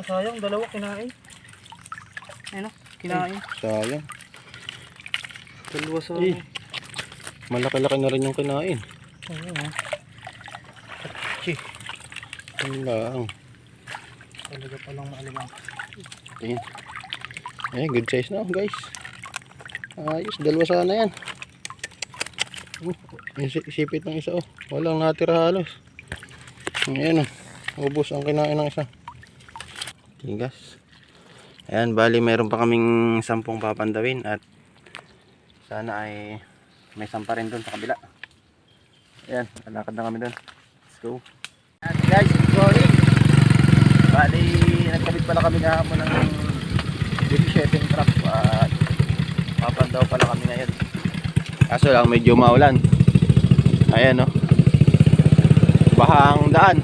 Sayang, dalawa kinain. Ayun o, kinain. Sayang. Dalawa sa... Malaki-laki na rin yung kinain. Ayun o. Chi. Lang. Talaga palang maalimang. Ayan. Ayan, good size na guys. Ayos, dalawa sana yan. Isipit ng isa oh. Walang natira halos. Ayan oh. Ubos ang kinain ng isa. Tigas. Ayan, bali meron pa kaming 10 papandawin at sana ay may 10 rin doon sa kabila. Ayan, lalakad na kami doon. Let's go. Ayan guys, good morning. Bali, nagkabit pala kami kahapon ng baby shedding trap at papandaw pala kami ngayon. Kaso lang medyo maulan. Ayan o. Bahang daan.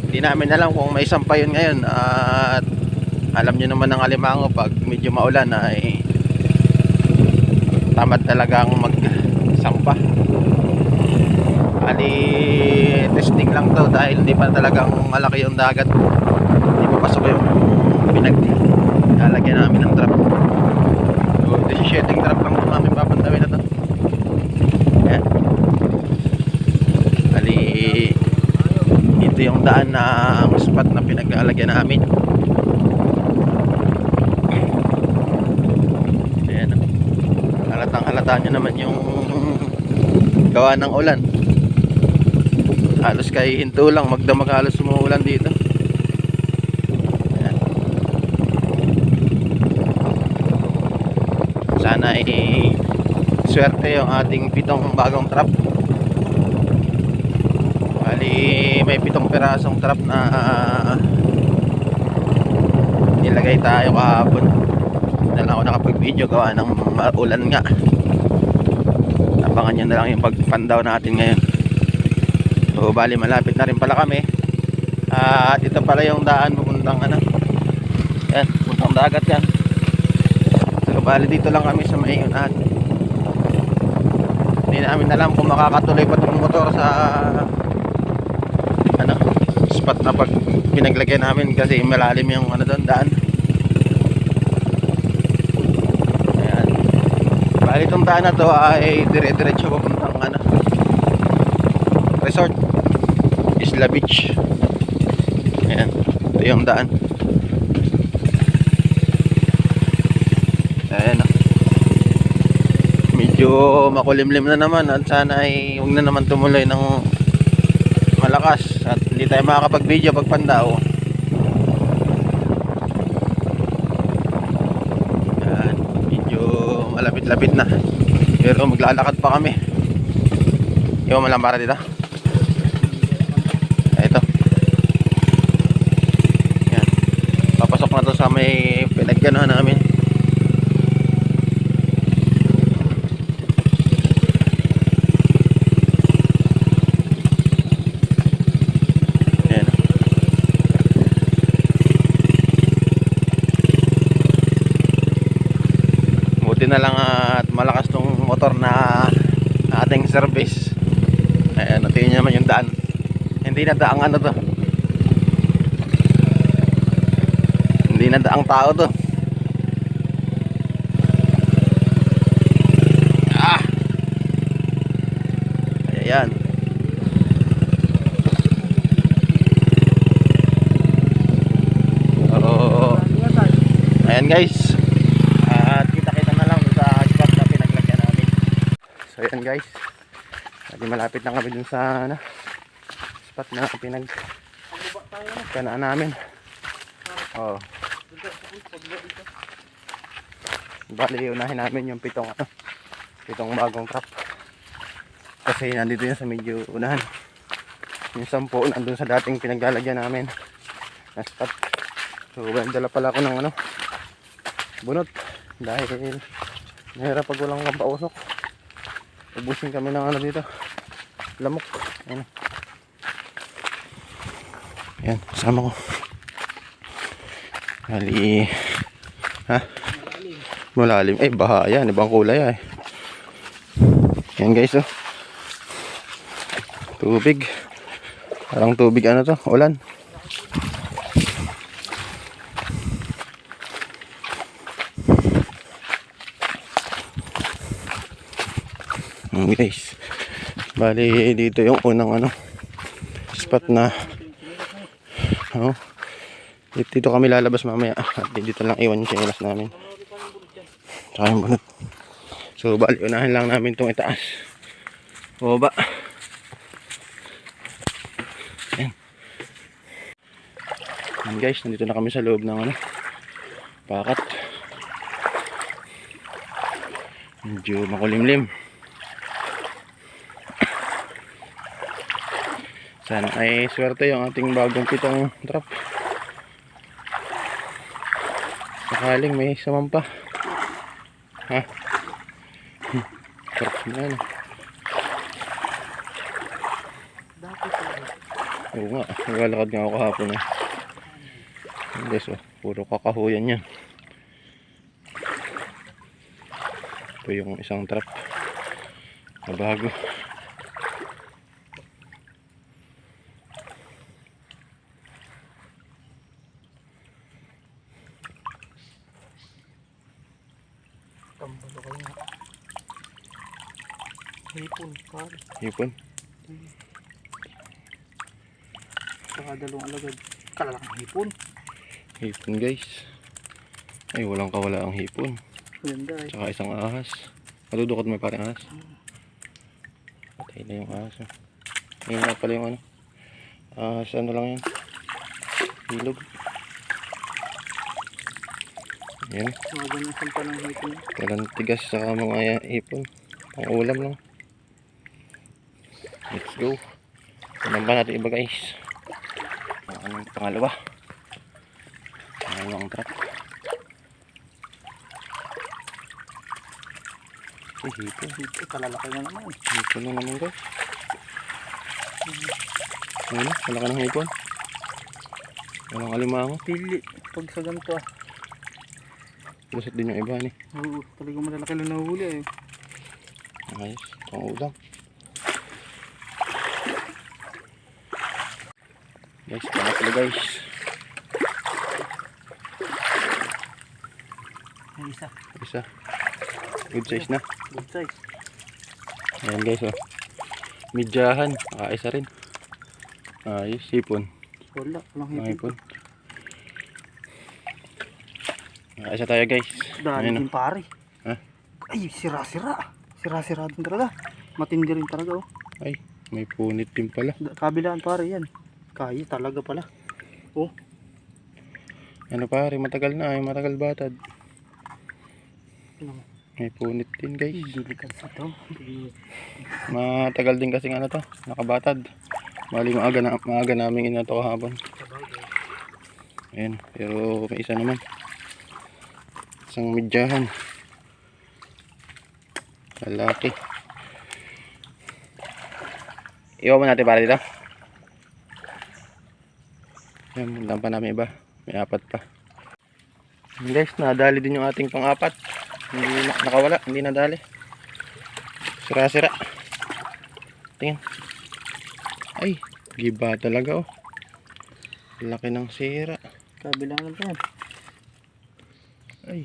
Hindi namin alam kung may sampay yun ngayon. At alam nyo naman ng Alimango pag medyo maulan ay tamad talagang magsampa. Bali testing lang to dahil hindi pa talagang malaki yung dagat. Hindi pa pasok yung lalagyan namin ng trap. So ito yung shedding trap lang ito namin papantawin na to. Ayan. Bali ito yung daan na ang spot na pinag-aalagyan namin. Ayan. Halatang halata nyo naman yung gawa ng ulan. Halos kay hinto lang magdamag halos umuulan dito. Ayan. Sana ay swerte yung ating 7 bagong trap. Bali may 7 pirasong trap na nilagay tayo kahapon. Na lang ako nakapag video gawa ng ulan nga. Abangan nyo na lang yung pag-fan-down natin ngayon. So bali malapit na rin pala kami. At ito pala yung daan pupuntang ano. Yan, puntang dagat yan. So bali dito lang kami sa may unahan. Hindi namin alam kung makakatuloy pa itong motor sa ano, spot na pag pinaglagyan namin kasi malalim yung ano doon, daan. Ayan. Bali itong daan na to ay dire-diretso papuntang ano, resort, Isla Beach. Ayan, ito yung daan. Ayan o. Medyo makulimlim na naman at sana ay huwag na naman tumuloy ng malakas at hindi tayo makakapag video pag pandaw. Ayan, medyo malapit-lapit na pero maglalakad pa kami. Iwan mo lang para dito. Ito. Yan. Papasok na to sa may pinagganuhan namin. Yan. Buti na lang at malakas tong motor na ating service. Ayan, natin nyo naman yung daan. Hindi na daang ano to. Hindi na daang tao to. Ayan. Oh. Ayan guys. At kita-kita na lang sa spot na pinaglagyan namin. So ayan guys. Hindi malapit na kami dun sa ano, spot na pinagkanaan namin. Oh. Bali unahin namin yung 7 bagong trap. Kasi nandito yun sa medyo unahan. Yung 10 nandun sa dating pinaglalagyan namin na spot. So dala pala ako ng ano, bunot. Dahil mahirap pag walang kampausok. Ubusin kami ng ano dito, lamok. Ayan. Ayan, sama ko. Bali, ha? Malalim. Eh, baha yan. Ibang kulay ay. Ayan guys, oh. Tubig. Parang tubig ano to, ulan. Guys, bali dito yung unang ano, spot na oh, dito kami lalabas mamaya at dito lang iwan yung chinelas namin saka yung bunot. So bali unahin lang namin itong itaas baba. Ayan. Ayan guys, nandito na kami sa loob ng ano, pakat. Medyo makulimlim. Sana ay swerte yung ating bagong pitong trap. Sakaling may sumampa. Ha? Trap na ano. Oo nga, naglalakad nga ako kahapon eh. Guys, oh, puro kakahuyan yan. Ito yung isang trap na bago. Tambalo kayo nga. Hipon, pare. Hipon. Saka dalawang alagad. Kalalaking hipon. Hipon guys. Ay, walang kawala ang hipon. Ganda eh. Tsaka isang ahas. Madudukot mo parang ahas. Patay na yung ahas. Oh. Ngayon nga pala yung ano. Ahas, ano lang yan. Hilog. Yan. Mga ganun sampa ng hipon. Walang tigas sa mga hipon. Pang ulam lang. Let's go. Ano ba natin iba guys? Anong pangalawa? Pangalawang trap. Hipon. Hipon, kalalaki na naman. Hipon na naman guys. Ano? Wala ka ng hipon? Walang alimango. Pili. Pag sa ganito ah. Lusot din yung iba ni. Oo, talagang malalaki lang nahuli eh. Ayos. Pang ulam. Guys, pangatlo guys. May isa. Isa. Good size na. Good size. Ayan guys oh. Midyahan. Isa rin. Ayos. Hipon. Wala, walang hipon. Hipon. Isa tayo guys. Dali Ayan, din pare. Ha? Ay, sira-sira. Sira-sira din talaga. Matindi rin talaga oh. Ay, may punit din pala. Kabilaan pare yan. Kaya talaga pala. Oh. Ano pare, matagal na. Ay, matagal batad. Ano mo? May punit din guys. Delikad sa to. Matagal din kasi ano to. Nakabatad. Bali maaga namin inato kahapon. Ayan, pero may isa naman. Isang midyahan. Lalaki. Iwan mo natin para dito. Ayan, mundan pa namin iba. May apat pa. Guys, nadali din yung ating pang-apat. Hindi nakawala, hindi nadali. Sira-sira. Tingnan. Ay, giba talaga oh. Laki ng sira. Kabilaan lang yan. Ay,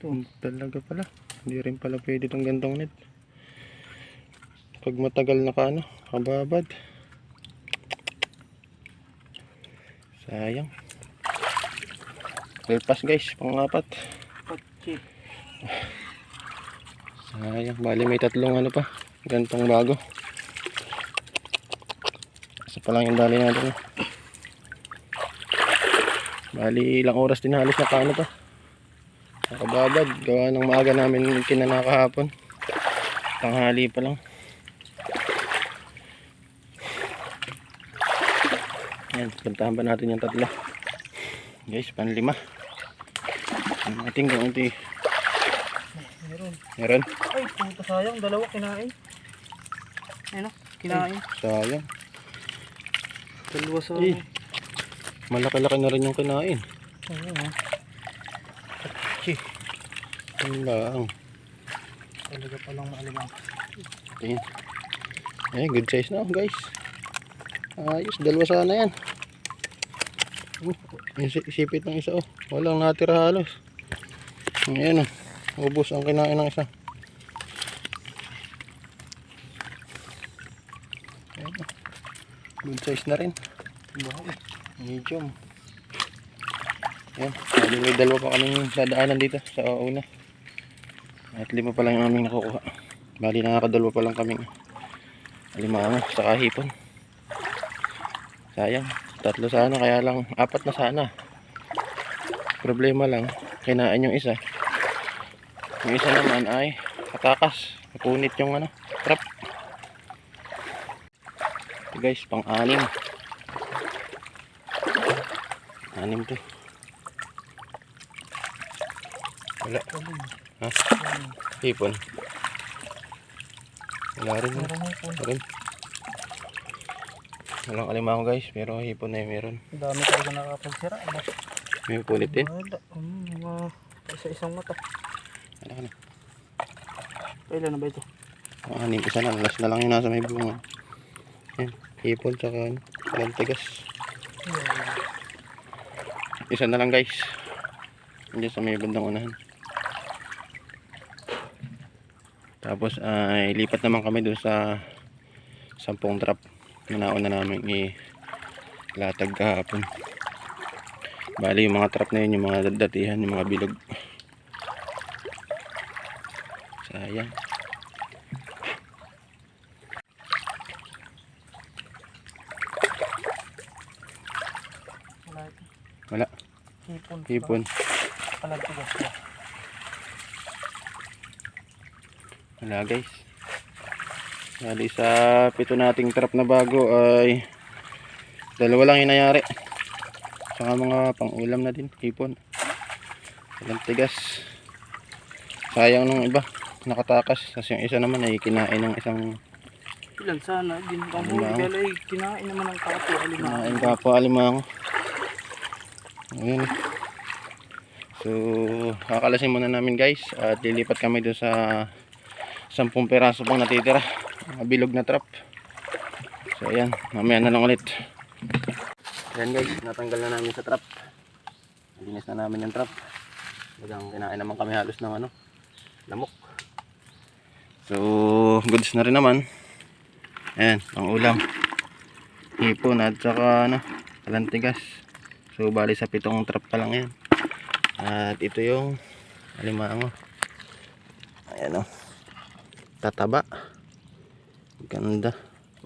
ito talaga pala. Hindi rin pala pwede itong gantong net. Pag matagal na ka ano, kababad. Sayang. Kalpas guys, pang-apat. Patsi. Sayang, bali may tatlong ano pa. Gantong bago. Isa pa lang yung dali natin. Bali ilang oras din halos na paano pa. Nakababad, gawa ng maaga namin kinanakahapon. Tanghali pa lang. Yan, puntahan pa natin yung tatlo. Guys, panlima. Ang ating kaunti. Meron. Meron. Ay, puta sayang. Dalawa kinain. Ayun o, kinain. Sayang. Dalawa sa... Eh, malaki-laki na rin yung kinain. Oo ha. Chi. Ang lang. Talaga palang maalimang. Tingin. Eh, good size na guys. Ayos, dalawa sana yan. Sipit ng isa oh. Walang natira halos. Ayan oh. Ubos ang kinain ng isa. Good size na rin. Wow. Medium. Yan. May dalawa pa kaming dadaanan dito sa una. At 5 pa lang yung aming nakukuha. Bali nakakadalawa pa lang kaming alimango sa hipon. Sayang. 3 sana, kaya lang 4 na sana. Problema lang, kinain yung isa. Yung isa naman ay katakas. Napunit yung trap. Ito guys, pang-anim. 6 to. Wala. Ha? Hipon. Wala rin. Wala rin. Walang alimango guys, pero hipon na yung meron. Dami talaga nakapagsira. May punit din. Wala. Mga isa-isang mata. Wala ka na. Kailan na ba ito? Anim, isa na. Last na lang yung nasa may bunga. Yan. Hipon tsaka lantigas. Isa na lang guys. Hindi sa may bandang unahan. Tapos ay lipat naman kami doon sa 10 trap na nauna namin ilatag kahapon. Bali yung mga trap na yun, yung mga datihan, yung mga bilog. Sayang. Wala. Hipon. Wala guys. Bali sa 7 nating trap na bago ay 2 lang yung nangyari. Saka mga pang-ulam na din, hipon. Walang tigas. Sayang nung iba, nakatakas. Kasi yung isa naman ay kinain ng isang Ilan sana din ang huli dahil ay kinain naman ng kapwa alimango. kinain kapwa alimango. Ayun. So, kakalasin muna namin guys at lilipat kami doon sa 10 peraso pang natitira. Mga bilog na trap. So ayan, mamaya na lang ulit. Ayan guys, natanggal na namin sa trap. Nalinis na namin yung trap. Bagang kinain naman kami halos ng lamok. So, goods na rin naman. Ayan, pang ulam. Hipon at saka kalantigas. So, bali sa 7 trap pa lang yan. At ito yung alimango. Ayan o. Tataba. Ganda.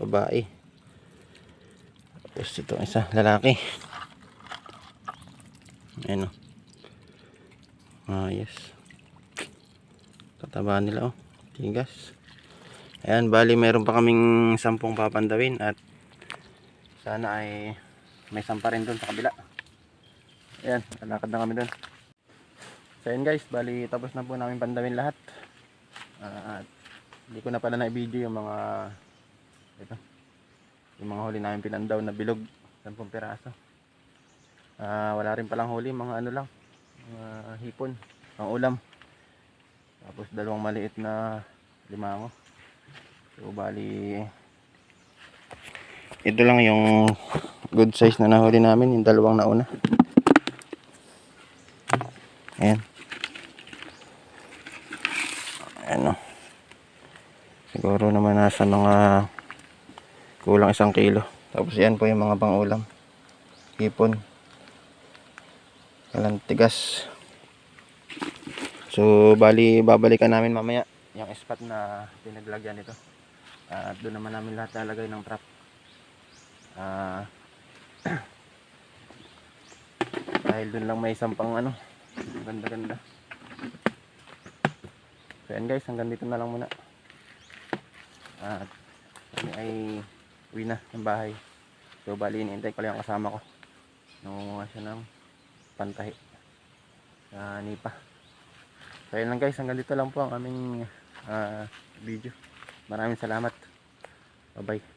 Babae. Tapos ito isa, lalaki. Ayan o. Yes. Tataba nila o. Tigas. Ayan, bali meron pa kaming 10 papandawin. At sana ay may 10 rin doon sa kabila. Ayan, lalakad na kami doon. So ayan guys, bali tapos na po namin pandawin lahat. At hindi ko na pala na-video yung mga yung mga huli namin pinandaw na bilog, 10 piraso. Wala rin palang huli, mga lang, mga hipon, pang ulam. Tapos 2 maliit na limango. So bali ito lang yung good size na nahuli namin, yung 2 nauna. Ayan. Ano, siguro naman nasa mga kulang 1 kilo. Tapos yan po yung mga pang-ulam, hipon, kalantigas. So bali babalikan namin mamaya yung spot na pinaglagyan nito. At doon naman namin lahat lalagay ng trap. Dahil doon lang may isang pang ganda-ganda. So yan guys, hanggang dito na lang muna. At kami ay uwi na ng bahay. So bali iniintay ko lang yung kasama ko. Nangunguha siya ng pantahi sa nipa. So yan lang guys, hanggang dito lang po ang aming video. Maraming salamat. Bye bye.